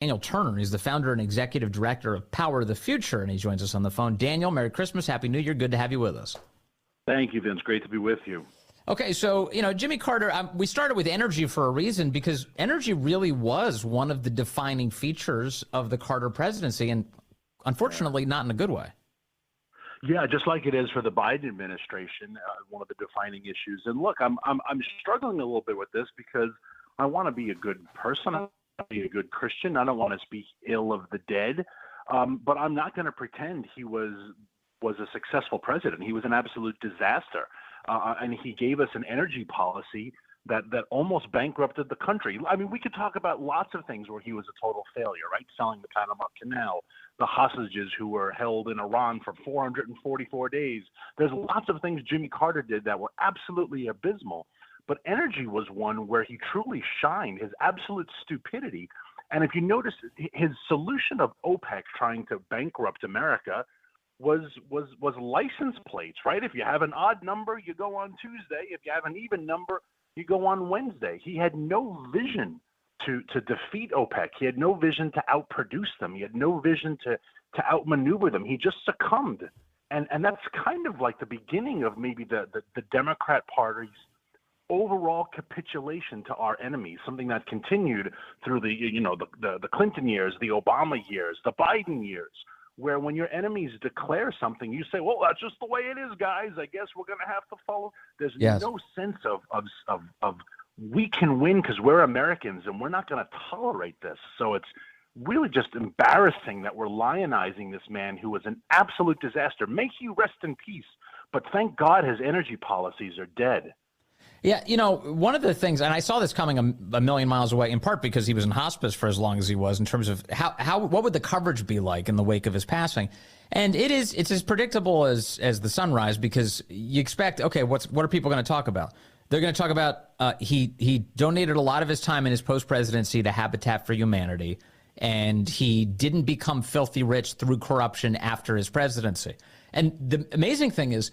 Daniel Turner. He's the founder and executive director of Power of the Future, and he joins us on the phone. Daniel, Merry Christmas, Happy New Year. Good to have you with us. Thank you, Vince. Great to be with you. Okay, so, Jimmy Carter, we started with energy for a reason, because energy really was one of the defining features of the Carter presidency, and unfortunately not in a good way. Yeah, just like it is for the Biden administration, one of the defining issues. And look, I'm struggling a little bit with this because I want to be a good person. I want to be a good Christian. I don't want to speak ill of the dead. But I'm not going to pretend he was a successful president. He was an absolute disaster. And he gave us an energy policy that almost bankrupted the country. I mean, we could talk about lots of things where he was a total failure, right? Selling the Panama Canal, the hostages who were held in Iran for 444 days. There's lots of things Jimmy Carter did that were absolutely abysmal. But energy was one where he truly shined, his absolute stupidity. And if you notice, his solution of OPEC trying to bankrupt America was license plates, right? If you have an odd number, you go on Tuesday. If you have an even number, you go on Wednesday. He had no vision to defeat OPEC. He had no vision to outproduce them. He had no vision to outmaneuver them. He just succumbed. And that's kind of like the beginning of maybe the Democrat Party's overall capitulation to our enemies, something that continued through the Clinton years, the Obama years, the Biden years, where when your enemies declare something, you say, well, that's just the way it is, guys. I guess we're going to have to follow. There's no sense of we can win because we're Americans and we're not going to tolerate this. So it's really just embarrassing that we're lionizing this man who was an absolute disaster. May he rest in peace. But thank God his energy policies are dead. Yeah, one of the things, and I saw this coming a million miles away, in part because he was in hospice for as long as he was, in terms of what would the coverage be like in the wake of his passing. And it's as predictable as the sunrise, because you expect, okay, what are people going to talk about? They're going to talk about he donated a lot of his time in his post-presidency to Habitat for Humanity, and he didn't become filthy rich through corruption after his presidency. And the amazing thing is,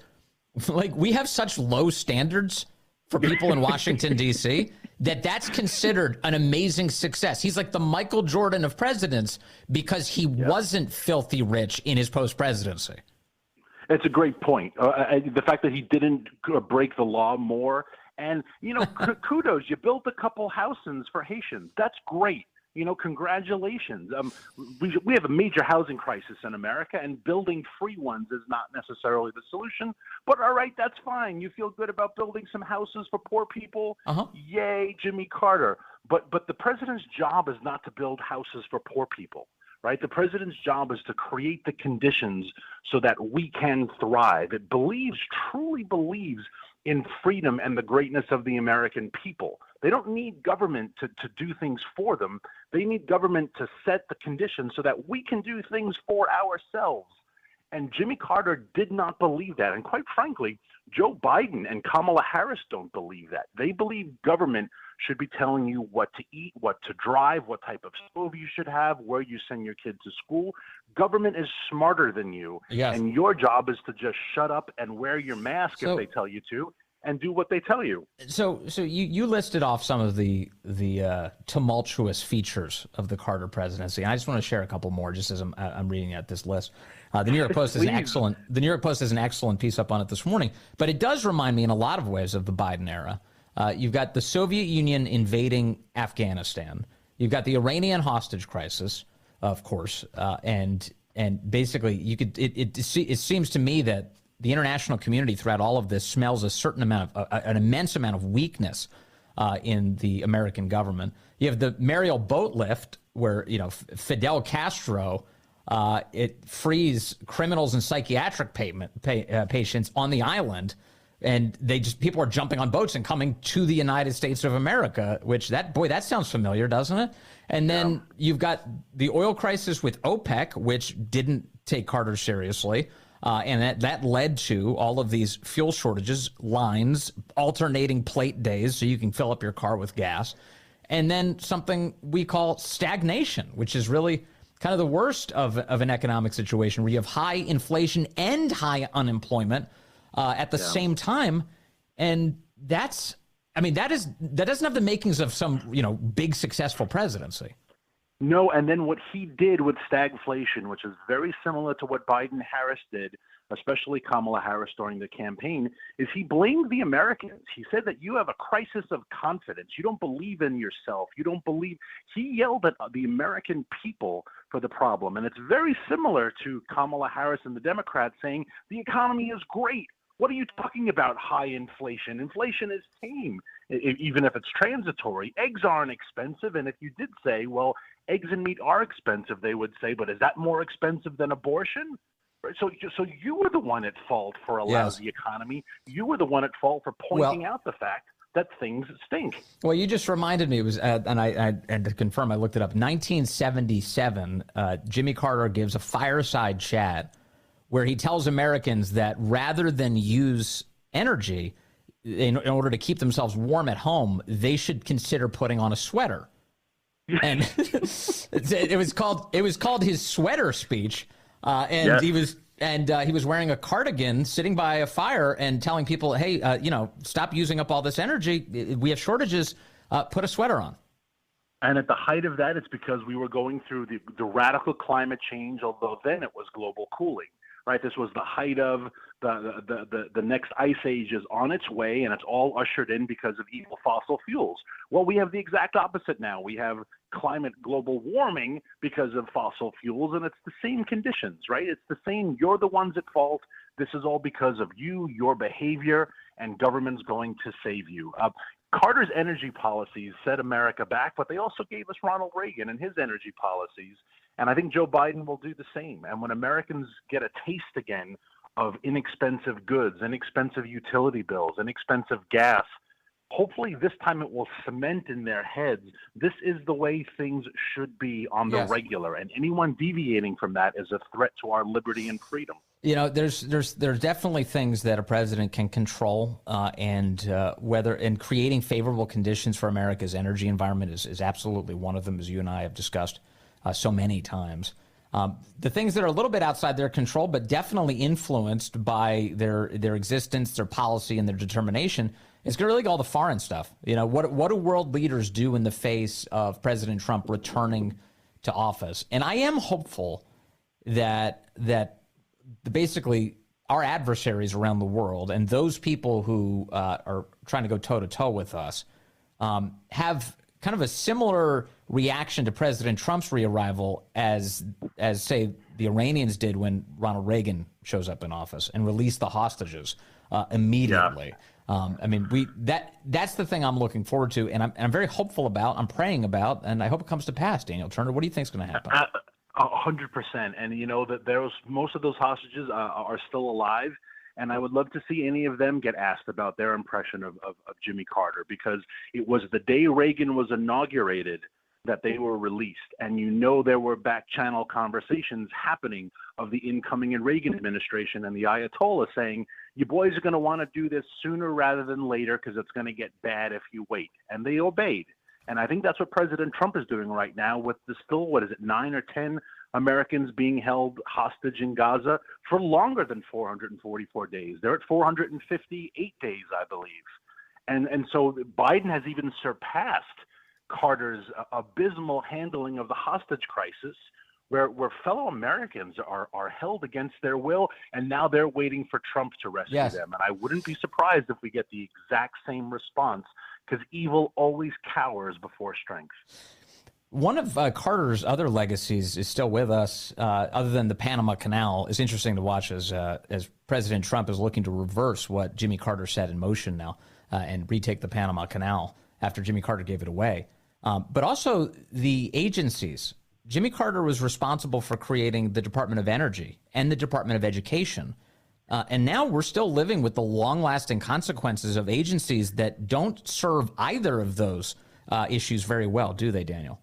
like, we have such low standards for people in Washington, D.C., that's considered an amazing success. He's like the Michael Jordan of presidents because he wasn't filthy rich in his post-presidency. It's a great point. The fact that he didn't break the law more. And, kudos, you built a couple houses for Haitians. That's great. Congratulations. We have a major housing crisis in America, and building free ones is not necessarily the solution. But all right, that's fine. You feel good about building some houses for poor people. Yay, Jimmy Carter. But the president's job is not to build houses for poor people, right? The president's job is to create the conditions so that we can thrive. It truly believes in freedom and the greatness of the American people. They don't need government to do things for them. They need government to set the conditions so that we can do things for ourselves. And Jimmy Carter did not believe that. And quite frankly, Joe Biden and Kamala Harris don't believe that. They believe government should be telling you what to eat, what to drive, what type of stove you should have, where you send your kids to school. Government is smarter than you. Yes. And your job is to just shut up and wear your mask if they tell you to, and do what they tell you. So you listed off some of the tumultuous features of the Carter presidency. And I just want to share a couple more, just as I'm reading at this list. The New York Post has an excellent piece up on it this morning. But it does remind me in a lot of ways of the Biden era. You've got the Soviet Union invading Afghanistan. You've got the Iranian hostage crisis, of course, and basically it seems to me that the international community throughout all of this smells an immense amount of weakness in the American government. You have the Mariel boat lift, where Fidel Castro it frees criminals and psychiatric patients on the island, and people are jumping on boats and coming to the United States of America. Which that sounds familiar, doesn't it? And then you've got the oil crisis with OPEC, which didn't take Carter seriously. And that led to all of these fuel shortages, lines, alternating plate days so you can fill up your car with gas. And then something we call stagnation, which is really kind of the worst of an economic situation where you have high inflation and high unemployment at the same time. And that doesn't have the makings of some, big successful presidency. No, and then what he did with stagflation, which is very similar to what Biden-Harris did, especially Kamala Harris during the campaign, is he blamed the Americans. He said that you have a crisis of confidence. You don't believe in yourself. You don't believe. He yelled at the American people for the problem. And it's very similar to Kamala Harris and the Democrats saying the economy is great. What are you talking about, high inflation? Inflation is tame, even if it's transitory. Eggs aren't expensive. And if you did say, well, eggs and meat are expensive, they would say, but is that more expensive than abortion? So you were the one at fault for a lousy economy. You were the one at fault for pointing out the fact that things stink. Well, you just reminded me, it was, and to confirm, I looked it up, 1977, Jimmy Carter gives a fireside chat where he tells Americans that rather than use energy in order to keep themselves warm at home, they should consider putting on a sweater. And it was called his sweater speech. He was wearing a cardigan sitting by a fire and telling people, hey, stop using up all this energy. We have shortages. Put a sweater on. And at the height of that, it's because we were going through the radical climate change, although then it was global cooling. Right, this was the height of the next ice age is on its way, and it's all ushered in because of evil fossil fuels. Well, we have the exact opposite now. We have climate global warming because of fossil fuels, and it's the same conditions, right? It's the same. You're the ones at fault. This is all because of you, your behavior, and government's going to save you. Carter's energy policies set America back, but they also gave us Ronald Reagan and his energy policies. And I think Joe Biden will do the same. And when Americans get a taste again of inexpensive goods, inexpensive utility bills, inexpensive gas, hopefully this time it will cement in their heads, this is the way things should be on the regular. And anyone deviating from that is a threat to our liberty and freedom. You know, there's definitely things that a president can control, and creating favorable conditions for America's energy environment is absolutely one of them, as you and I have discussed so many times. The things that are a little bit outside their control, but definitely influenced by their existence, their policy, and their determination, is really all the foreign stuff. You know, what do world leaders do in the face of President Trump returning to office? And I am hopeful that basically our adversaries around the world and those people who are trying to go toe-to-toe with us have kind of a similar reaction to President Trump's rearrival as say the Iranians did when Ronald Reagan shows up in office and released the hostages immediately. I mean, that's the thing I'm looking forward to, and I'm very hopeful about. I'm praying about, and I hope it comes to pass. Daniel Turner, what do you think is going to happen? 100%, and you know that most of those hostages are still alive. And I would love to see any of them get asked about their impression of Jimmy Carter, because it was the day Reagan was inaugurated that they were released. And you know there were back-channel conversations happening of the incoming and Reagan administration and the Ayatollah saying, you boys are going to want to do this sooner rather than later because it's going to get bad if you wait. And they obeyed. And I think that's what President Trump is doing right now with the still, 9 or 10 Americans being held hostage in Gaza for longer than 444 days. They're at 458 days, I believe. And so Biden has even surpassed Carter's abysmal handling of the hostage crisis, where fellow Americans are held against their will, and now they're waiting for Trump to rescue them. And I wouldn't be surprised if we get the exact same response, because evil always cowers before strength. One of Carter's other legacies is still with us, other than the Panama Canal. It's interesting to watch as President Trump is looking to reverse what Jimmy Carter set in motion now and retake the Panama Canal after Jimmy Carter gave it away. But also the agencies. Jimmy Carter was responsible for creating the Department of Energy and the Department of Education. And now we're still living with the long-lasting consequences of agencies that don't serve either of those issues very well, do they, Daniel?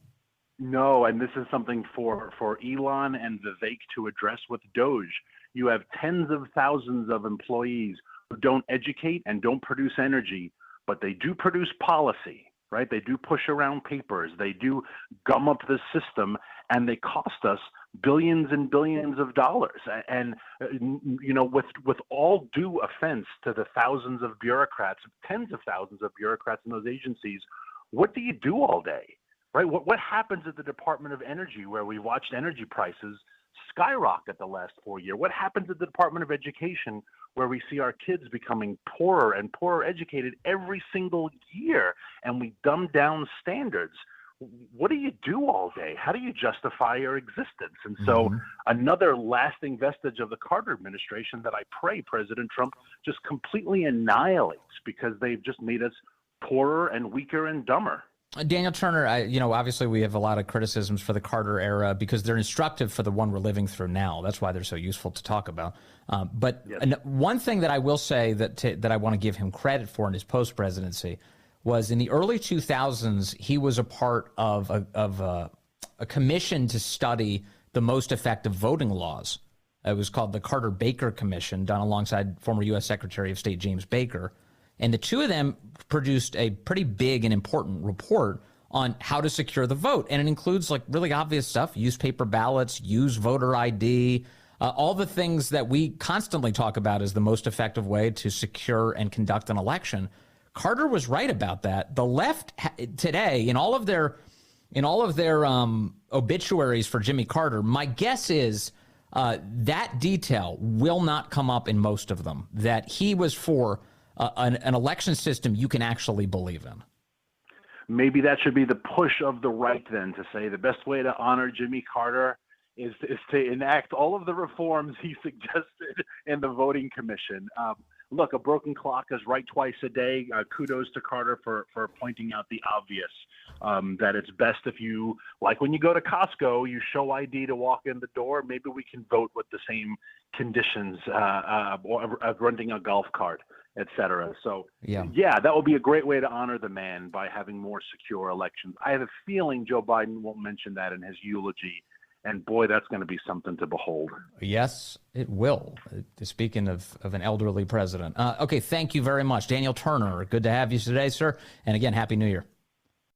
No, and this is something for Elon and Vivek to address with Doge. You have tens of thousands of employees who don't educate and don't produce energy, but they do produce policy, right? They do push around papers. They do gum up the system, and they cost us billions and billions of dollars. And, you know, with all due offense to the thousands of bureaucrats, tens of thousands of bureaucrats in those agencies, what do you do all day? right? What happens at the Department of Energy, where we watched energy prices skyrocket the last 4 years? What happens at the Department of Education, where we see our kids becoming poorer and poorer educated every single year, and we dumb down standards? What do you do all day? How do you justify your existence? And so another lasting vestige of the Carter administration that I pray President Trump just completely annihilates, because they've just made us poorer and weaker and dumber. Daniel Turner, obviously we have a lot of criticisms for the Carter era because they're instructive for the one we're living through now. That's why they're so useful to talk about. But yes, one thing that I will say that I want to give him credit for in his post-presidency was in the early 2000s, he was a part of a commission to study the most effective voting laws. It was called the Carter-Baker Commission, done alongside former U.S. Secretary of State James Baker. And the two of them produced a pretty big and important report on how to secure the vote. And it includes like really obvious stuff: use paper ballots, use voter ID, all the things that we constantly talk about as the most effective way to secure and conduct an election. Carter was right about that. The left today, in all of their obituaries for Jimmy Carter, my guess is that detail will not come up in most of them, that he was for an election system you can actually believe in. Maybe that should be the push of the right then, to say the best way to honor Jimmy Carter is to enact all of the reforms he suggested in the voting commission. Look, a broken clock is right twice a day. Kudos to Carter for pointing out the obvious, that it's best if you, like when you go to Costco, you show ID to walk in the door. Maybe we can vote with the same conditions of renting a golf cart, et cetera. So, yeah, that would be a great way to honor the man, by having more secure elections. I have a feeling Joe Biden won't mention that in his eulogy. And boy, that's going to be something to behold. Yes, it will. Speaking of an elderly president. Okay, thank you very much. Daniel Turner, good to have you today, sir. And again, Happy New Year.